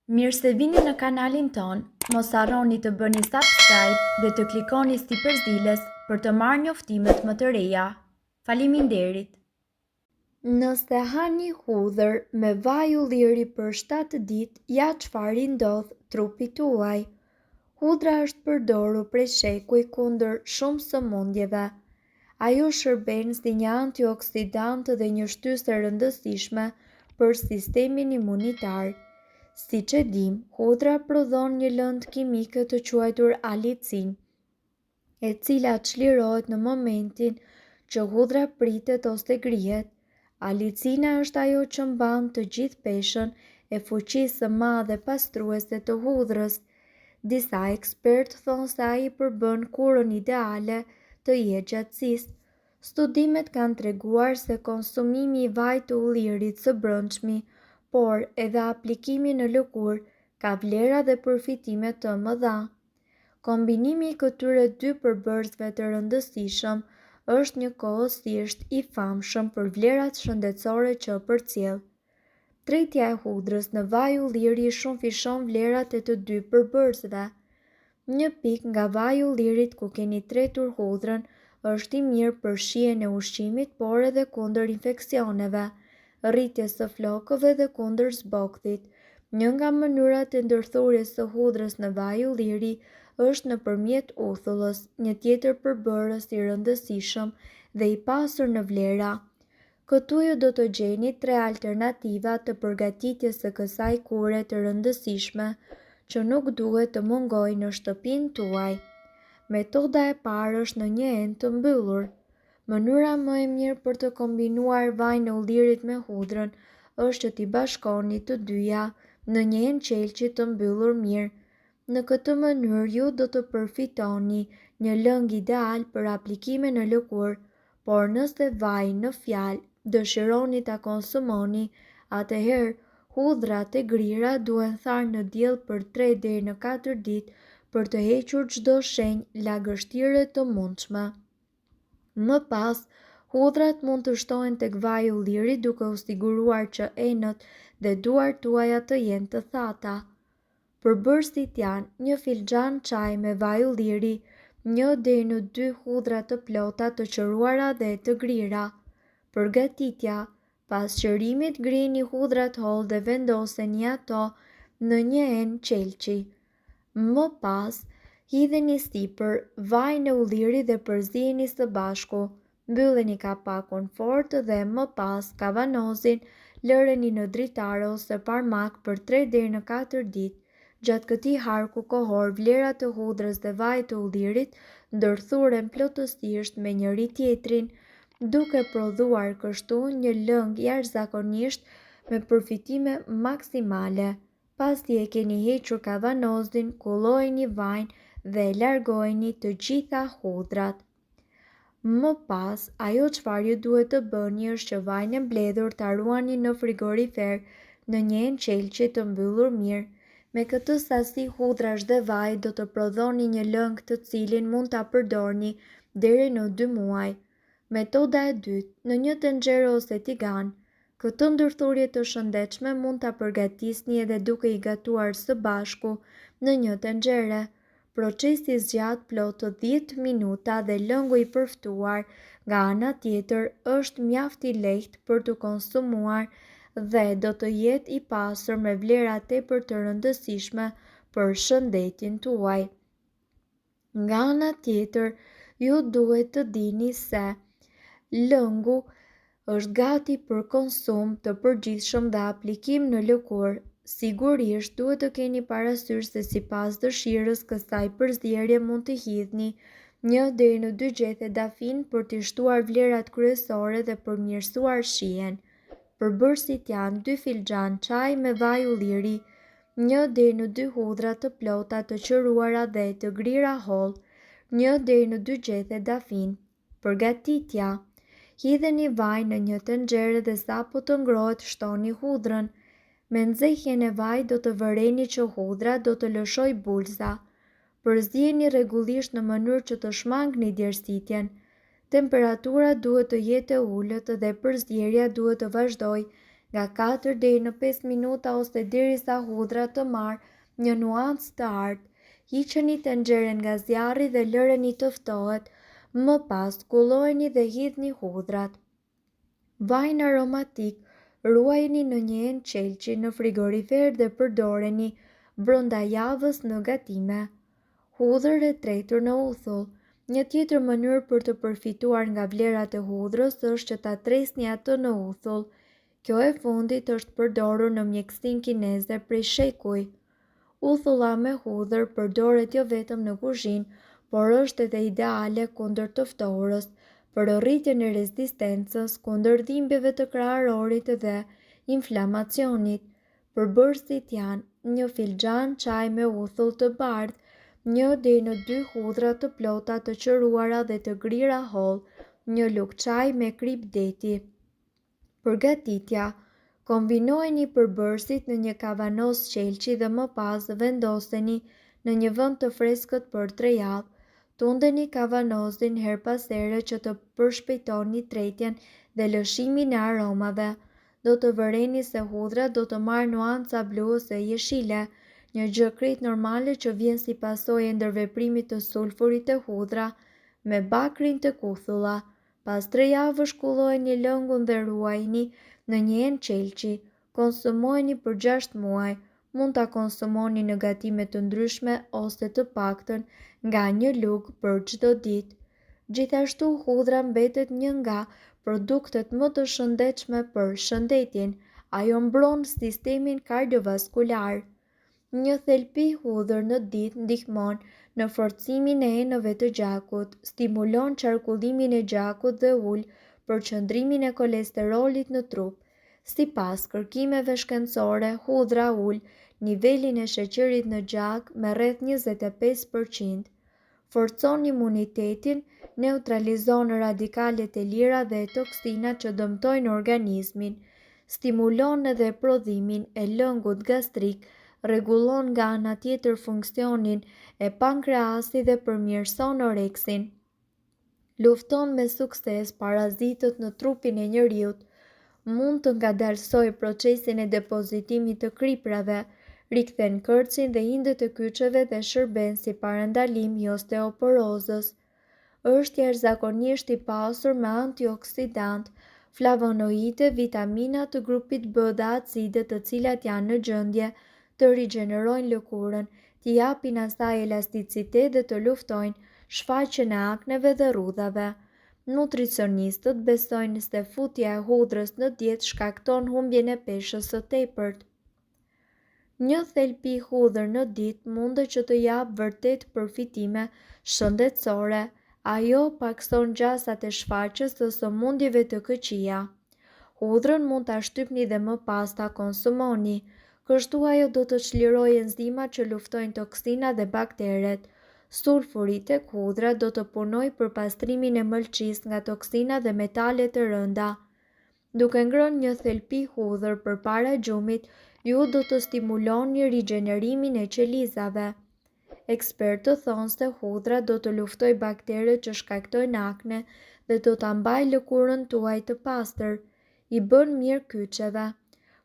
Mirë se vini në kanalin ton, mos harroni të bëni subscribe dhe të klikoni si përzdiles për të marrë njoftimet më të reja. Faleminderit! Nëse hani hudhër me vaj ulliri për 7 ditë, ja çfarë ndodh trupit tuaj. Hudhra është përdorur prej shekuj kundër shumë sëmundjeve. Ajo shërben si një antioksidant dhe një shtysë e rëndësishme për sistemin imunitar. Siç e dim, hudhra prodhon një lëndë kimike të quajtur alicin, e cila çlirohet në momentin që hudhra pritet ose grihet. Alicina është ajo që mban të gjithë peshën e fuqisë së madhe pastruese të hudhrës. Disa ekspertë thonë se ai përbën kurën ideale të jetëgjatësisë. Studimet kanë treguar se konsumimi i vajit të ullirit së brendshmi, por edhe aplikimi në lëkurë ka vlera dhe përfitime të mëdha. Kombinimi i këtyre dy përbërësve të rëndësishëm është njëkohësisht i famshëm për vlerat shëndetësore që përcjell. Tretja e hudhrës në vaj ulliri shumë fishon vlerat e të dy përbërësve. Një pikë nga vaji i ullirit ku keni tretur hudhrën është i mirë për shijen e ushqimit, por edhe kundër infeksioneve, rritjes së flokëve dhe kundër zbokthit. Një nga mënyrat e ndërthurjes së hudhrës në vaj ulliri është nëpërmjet uthullës, një tjetër përbërës i rëndësishëm dhe i pasur në vlera. Këtu ju do të gjeni 3 alternativa të përgatitjes së kësaj kure të rëndësishme që nuk duhet të mungojë në shtëpinë tuaj. Metoda e parë është në një enë të mbyllur. Mënyra më e mirë për të kombinuar vajin e ullirit me hudhrën është që t'i bashkoni të dyja në një enë qelçi të mbyllur mirë. Në këtë mënyrë ju do të përfitoni një lëng ideal për aplikime në lëkurë, por nëse vajin në fjalë dëshironi ta konsumoni, atëherë hudhrat e grira duhen tharë në diell për 3 deri në 4 ditë për të hequr çdo shenjë lagështire të mundshme. Më pas, hudhrat mund të shtohen tek vaji i ullirit duke u siguruar që enët dhe duart tuaja të jenë të thata. Përbërësit janë 1 filxhan çaj me vaj ulliri, 1 deri në 2 hudhra të plota të qëruara dhe të grira. Përgatitja: pas qërimit grini hudhrat holl dhe vendoseni ato në një enë qelçi. Më pas, hidheni sipër vajin e ullirit dhe përzijeni së bashku. Mbylleni kapakun fort dhe më pas kavanozin lëreni në dritare ose parmak për 3 deri në 4 ditë. Gjatë këtij harku kohor, vlerat e hudhrës dhe vajit të ullirit ndërthuren plotësisht me njëri tjetrin, duke prodhuar kështu një lëng jashtëzakonisht me përfitime maksimale. Pasi e keni hequr kavanozin, kullojeni vajin dhe largojeni të gjitha hudhrat. Më pas, ajo çfarë ju duhet të bëni është që vajin e mbledhur ta ruani në frigorifer në një enë qelçi të mbyllur mirë. Me këtë sasi hudrash dhe vaj do të prodhoni një lëng të cilin mund ta përdorni deri në 2 muaj. Metoda e dytë, në një tenxhere ose tigan. Këtë ndërthurje të shëndetshme mund ta përgatisni edhe duke i gatuar së bashku në një tenxhere. Procesi zgjat plot 10 minuta dhe lëngu i përftuar nga ana tjetër është mjaft i lehtë për të konsumuar dhe do të jetë i pasur me vlera tepër të rëndësishme për shëndetin tuaj. Nga ana tjetër, ju duhet të dini se lëngu është gati për konsum të përgjithshëm dhe aplikim në lëkurë. Sigurisht duhet të keni parasysh se sipas dëshirës kësaj përzierje mund të hidhni 1 deri në 2 gjethe dafin për t'i shtuar vlerat kryesore dhe përmirësuar shijen. Përbërësit janë 2 filxhan çaj me vaj ulliri, 1 deri në 2 hudhra të plota të qëruara dhe të grira holl, 1 deri në 2 gjethe dafin. Përgatitja: hidheni vajin në një tenxhere dhe sapo të ngrohet shtoni hudhrën. Me nxehjen e vajit do të vëreni që hudhra do të lëshoj bulza. Përzijeni rregullisht në mënyrë që të shmangni djersitjen. Temperatura duhet të jetë e ulët dhe përzierja duhet të vazhdojë nga 4 deri në 5 minuta ose derisa hudhra të marrë një nuancë të artë. Hiqeni tenxhere nga zjarri dhe lëreni të ftohet, më pas kullojeni dhe hidhni hudhrat. Vajin aromatik ruajeni në një enë qelçi në frigorifer dhe përdoreni brenda javës në gatime. Hudhër e tretur në uthull. Një tjetër mënyrë për të përfituar nga vlerat e hudhrës është që ta tresni atë në uthull. Kjo e fundit është përdorur në mjekësinë kineze prej shekuj. Uthulla me hudhër përdoret jo vetëm në kuzhinë, por është edhe ideale kundër të ftohurës, për rritjen e rezistencës kundër dhimbjeve të kraharorit dhe inflamacionit. Përbërësit janë një filxhan çaj me uthull të bardhë, 1 deri në 2 hudhra të plota të qëruara dhe të grira holl, një lugë çaj me krip deti. Përgatitja: kombinojeni përbërësit në një kavanos qelçi dhe më pas vendoseni në një vend të freskët për 3 javë. Tundeni kavanosin her pas here që të përshpejtoni tretjen dhe lëshimin e aromave. Do të vëreni se hudhra do të marrë nuanca blu ose jeshile, një gjë krejt normale që vjen si pasojë e ndërveprimit të sulfurit të hudhra me bakrin të kuthulla. Pas 3 javësh kullojeni lëngun dhe ruajini në një enë qelçi. Konsumojeni për 6 muaj. Mund ta konsumoni në gatime të ndryshme ose të paktën nga një lugë për çdo ditë. Gjithashtu hudhra mbetet një nga produktet më të shëndetshme për shëndetin. Ajo mbron sistemin kardiovaskular. Një thelpi hudhër në ditë ndihmon në forcimin e enëve të gjakut, stimulon qarkullimin e gjakut dhe ul përqendrimin e kolesterolit në trup. Sipas kërkimeve shkencore, hudhra ul nivelin e sheqerit në gjak me rreth 25%. Forcon imunitetin, neutralizon radikalet e lira dhe toksinat që dëmtojnë organizmin, stimulon edhe prodhimin e lëngut gastrik, rregullon nga ana tjetër funksionin e pankreasit dhe përmirëson oreksin. Lufton me sukses parazitët në trupin e njeriut, mund të ngadalsojë procesin e depozitimit të kriprave, rikthen kërcin dhe indet e kyçeve dhe shërben si parandalim i osteoporozës. Është jashtëzakonisht i pasur me antioksidant, flavonoide, vitamina të grupit B dhe acide të cilat janë në gjendje të rigjenerojnë lëkurën, t'i japin asaj elasticitet dhe të luftojnë shfaqjen e akneve dhe rrudhave. Nutricionistët besojnë se futja e hudhrës në dietë shkakton humbjen e peshës së tepërt. Një thelpi hudhër në ditë mundet që të japë vërtet përfitime shëndetësore. Ajo pakson gjasat e shfaqjes së sëmundjeve të këqija. Hudhrën mund ta shtypni dhe më pas ta konsumoni. Kështu ajo do të çlirojë enzimat që luftojnë toksinat dhe bakteret. Sulfuri tek hudhra do të punojë për pastrimin e mëlçisë nga toksinat dhe metalet e rënda. Duke ngrënë një thelpi hudhër përpara gjumit, ju do të stimuloni rigjenerimin e qelizave. Ekspertët thonë se hudhra do të luftojë bakteret që shkaktojnë akne dhe do ta mbajë lëkurën tuaj të pastër. I bën mirë kyçeve.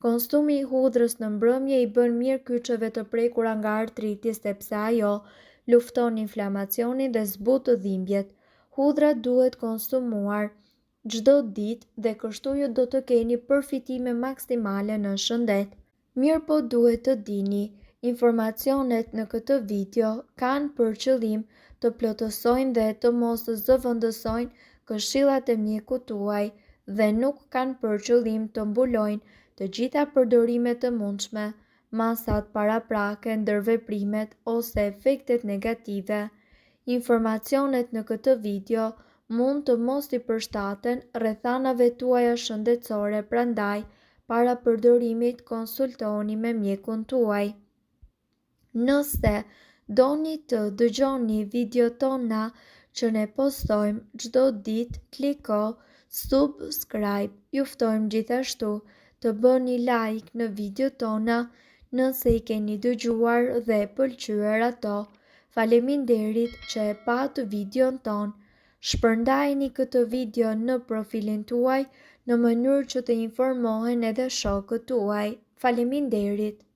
Konsumi i hudhrës në mbrëmje i bën mirë kyçeve të prekura nga artriti sepse ajo lufton inflamacionin dhe zbut dhimbjet. Hudhra duhet konsumuar çdo ditë dhe kështu ju do të keni përfitime maksimale në shëndet. Mirë po duhet të dini, informacionet në këtë video kanë për qëllim të plotësojnë dhe të mos zëvendësojnë këshillat e mjekut tuaj dhe nuk kanë për qëllim të mbulojnë të gjitha përdorimet të mundshme, masat paraprake, ndërveprimet ose efektet negative. Informacionet në këtë video mund të mos i përshtaten rrethanave tuaja shëndetësore, prandaj para përdorimit konsultoni me mjekun tuaj. Nëse doni të dëgjoni video tona që ne postojmë çdo ditë, kliko subscribe. Ju ftojmë gjithashtu të bëni like në video tona nëse i keni dëgjuar dhe pëlqyer ato. Faleminderit që e pat videon ton. Shpërndajeni këtë video në profilin tuaj në mënyrë që të informohen edhe shokët tuaj. Faleminderit.